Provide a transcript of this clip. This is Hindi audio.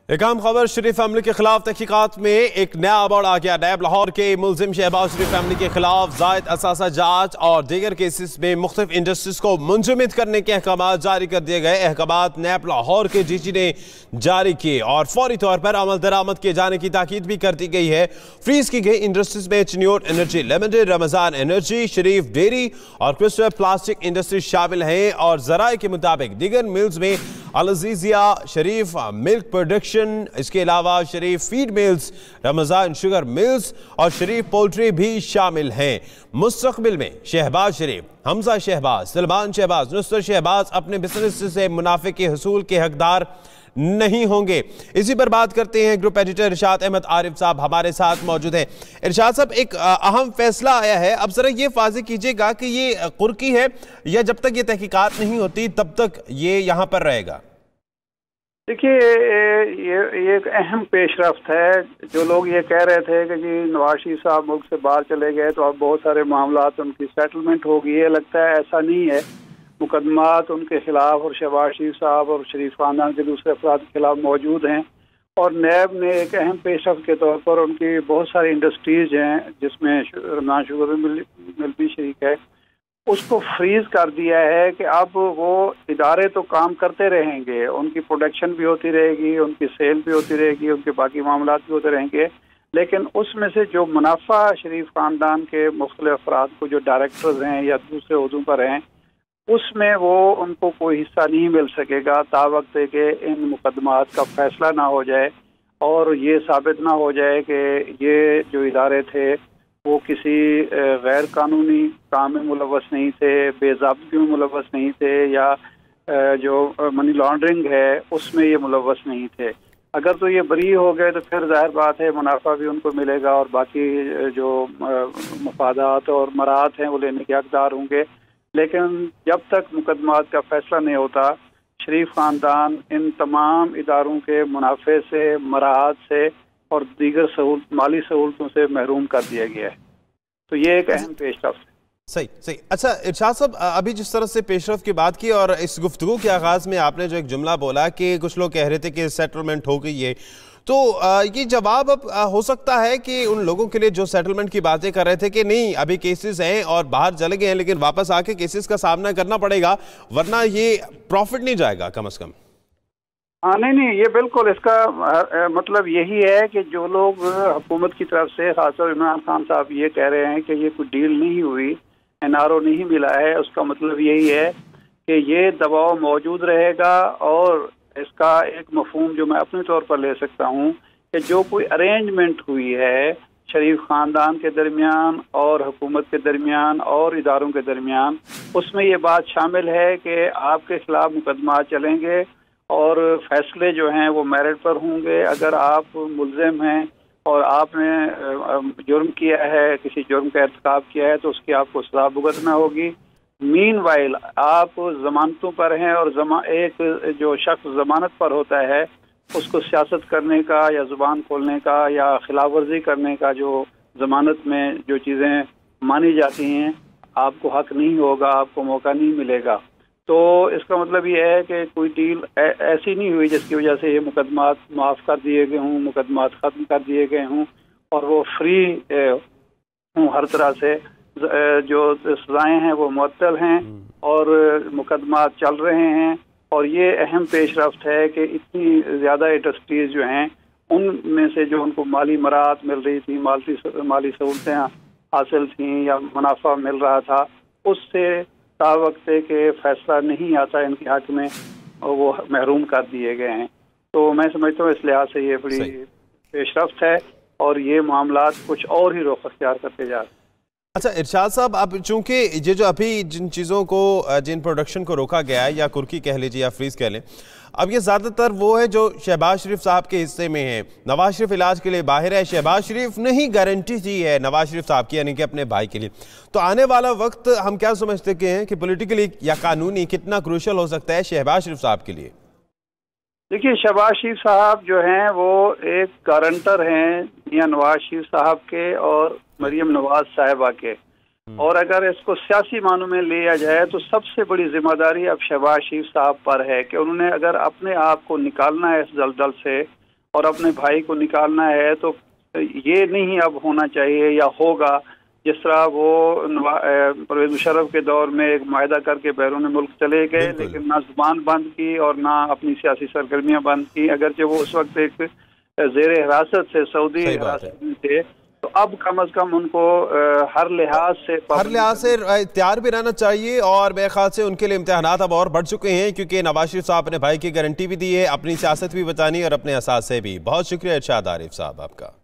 एक अहम खबर, शरीफ फैमिली के खिलाफ तहकीकात में एक नया अवार्ड आ गया। नैब लाहौर के मुलजिम शहबाज शरीफ फैमिली के खिलाफ जायद असासा जांच और दीगर केसेस में मुख्तलिफ इंडस्ट्रीज को मुंजमद करने के अहकाम जारी कर दिए गए। अहकाम नैब लाहौर के डीजी ने जारी किए और फौरी तौर पर अमल दरामद किए जाने की ताकीद भी कर दी गई है। फ्रीज की गई इंडस्ट्रीज में Chiniot energy limited, Ramzan energy, Sharif dairy और क्रिस्टल प्लास्टिक इंडस्ट्रीज शामिल हैं। और जराये के मुताबिक दीगर मिल्स में अल-अज़ीज़िया, शरीफ मिल्क प्रोडक्शन, इसके अलावा Sharif feed mills, Ramzan sugar mills और शरीफ पोल्ट्री भी शामिल हैं। मुस्तकबिल में शहबाज शरीफ, हमजा शहबाज, सलमान शहबाज, नुसरत शहबाज अपने बिजनेस से मुनाफे के हसूल के हकदार नहीं होंगे। इसी पर बात करते हैं। ग्रुप एडिटर इरशाद अहमद आरिफ साहब हमारे साथ मौजूद हैं। इरशाद साहब, एक अहम फैसला आया है, अब जरा ये वाज़ेह कीजिएगा कि ये कुर्की है या जब तक ये तहकीकात नहीं होती तब तक ये यहाँ पर रहेगा? देखिए, ये एक अहम पेशरफ्त है। जो लोग ये कह रहे थे कि जी नवाज शरीफ साहब मुल्क से बाहर चले गए तो अब बहुत सारे मामलात उनकी सेटलमेंट होगी, ये लगता है ऐसा नहीं है। मुकदमात उनके खिलाफ और शहबाज शरीफ साहब और शरीफ खानदान के दूसरे अफराद के खिलाफ मौजूद हैं। और नैब ने एक अहम पेशरफ्त के तौर पर उनकी बहुत सारी इंडस्ट्रीज हैं जिसमें रमजान शुगर मिल भी शरीक है, उसको फ्रीज कर दिया है कि अब वो इदारे तो काम करते रहेंगे, उनकी प्रोडक्शन भी होती रहेगी, उनकी सेल भी होती रहेगी, उनके बाकी मामलात भी होते रहेंगे, लेकिन उसमें से जो मुनाफा शरीफ खानदान के मुख्तलिफ अफराद को जो डायरेक्टर्स हैं या दूसरे ओहदों पर हैं उसमें वो उनको कोई हिस्सा नहीं मिल सकेगा तावक्त के इन मुकदमात का फैसला ना हो जाए और ये साबित ना हो जाए कि ये जो इदारे थे वो किसी गैर कानूनी काम में मुलव्वस नहीं थे, बेज़ाब्तगी में मुलव्वस नहीं थे या जो मनी लॉन्ड्रिंग है उसमें ये मुलव्वस नहीं थे। अगर तो ये बरी हो गए तो फिर जाहिर बात है मुनाफा भी उनको मिलेगा और बाकी जो मफादात और मराहत हैं वो लेने के हकदार होंगे। लेकिन जब तक मुकदमात का फैसला नहीं होता, शरीफ खानदान इन तमाम इदारों के मुनाफे से, मराहत से और दीगर माली सहूलतों से महरूम कर दिया गया है। तो ये एक अहम पेशरफ्त है। सही सही। अच्छा इरशाद साहब, अभी जिस तरह से पेशरफ्त की बात की और इस गुफ्तगू के आगाज़ में आपने जो एक जुमला बोला कि कुछ लोग कह रहे थे कि सेटलमेंट हो गई है, तो ये जवाब अब हो सकता है कि उन लोगों के लिए जो सेटलमेंट की बातें कर रहे थे कि नहीं अभी केसेस हैं और बाहर चले गए हैं लेकिन वापस आके केसेस का सामना करना पड़ेगा वरना ये प्रॉफिट नहीं जाएगा कम अज़ कम। हाँ नहीं, ये बिल्कुल इसका मतलब यही है कि जो लोग हुकूमत की तरफ से खासतौर इमरान खान साहब ये कह रहे हैं कि ये कोई डील नहीं हुई, एनआरओ नहीं मिला है, उसका मतलब यही है कि ये दबाव मौजूद रहेगा। और इसका एक मफहूम जो मैं अपने तौर पर ले सकता हूँ कि जो कोई अरेंजमेंट हुई है शरीफ खानदान के दरमियान और हुकूमत के दरमियान और इदारों के दरमियान, उसमें ये बात शामिल है कि आपके खिलाफ मुकदमा चलेंगे और फैसले जो हैं वो मेरिट पर होंगे। अगर आप मुल्ज़िम हैं और आपने जुर्म किया है, किसी जुर्म का इर्तिकाब किया है तो उसकी आपको सज़ा भुगतना होगी। मीनवाइल आप ज़मानतों पर हैं और एक जो शख्स ज़मानत पर होता है उसको सियासत करने का या ज़ुबान खोलने का या खिलाफ वर्जी करने का जो ज़मानत में जो चीज़ें मानी जाती हैं आपको हक नहीं होगा, आपको मौका नहीं मिलेगा। तो इसका मतलब ये है कि कोई डील ऐसी नहीं हुई जिसकी वजह से ये मुकदमात माफ़ कर दिए गए हों, मुकदमात ख़त्म कर दिए गए हों और वो फ्री हों हर तरह से। जो सज़ाएँ हैं वो मुअत्तल हैं और मुकदमात चल रहे हैं। और ये अहम पेशरफ्त है कि इतनी ज़्यादा इंडस्ट्रीज़ जो हैं उनमें से जो उनको माली मराहत मिल रही थी, माली सहूलतें हासिल थी या मुनाफा मिल रहा था, उससे तावक्त के फैसला नहीं आता इनके हक में और वो महरूम कर दिए गए हैं। तो मैं समझता हूँ इस लिहाज से ये बड़ी पेशरफ्त है और ये मामलात कुछ और ही रुख अख्तियार करते जा रहे हैं। अच्छा इरशाद साहब, अब चूंकि ये जो अभी जिन चीज़ों को, जिन प्रोडक्शन को रोका गया है या कुर्की कह लीजिए या फ्रीज कह लें, अब ये ज़्यादातर वो है जो शहबाज शरीफ साहब के हिस्से में है। नवाज शरीफ इलाज के लिए बाहर है, शहबाज शरीफ ने ही गारंटी दी है नवाज शरीफ साहब की यानी कि अपने भाई के लिए। तो आने वाला वक्त हम क्या समझते हैं कि पॉलिटिकली या कानूनी कितना क्रूशल हो सकता है शहबाज शरीफ साहब के लिए? देखिए, शहबाज शरीफ साहब जो हैं वो एक गारंटर हैं मियां नवाज शरीफ साहब के और मरियम नवाज साहिबा के। और अगर इसको सियासी मानों में लिया जाए तो सबसे बड़ी जिम्मेदारी अब शहबाज शरीफ साहब पर है कि उन्होंने अगर अपने आप को निकालना है इस दलदल से और अपने भाई को निकालना है, तो ये नहीं अब होना चाहिए या होगा जिस तरह वो परवेज मुशर्रफ के दौर में एक मायदा करके बैरून मुल्क चले गए, लेकिन ना जुबान बंद की और ना अपनी सियासी सरगर्मियां बंद की। अगरचे वो उस वक्त एक जेर हिरासत से सऊदी हिरासत में थे, तो अब कम अज कम उनको हर लिहाज से तैयार भी रहना चाहिए। और मेरे ख्याल से उनके लिए इम्तिहानात अब और बढ़ चुके हैं, क्योंकि नवाज शरीफ साहब अपने भाई की गारंटी भी दी है, अपनी सियासत भी बतानी और अपने असासे भी। बहुत शुक्रिया इरशाद आरिफ साहब आपका।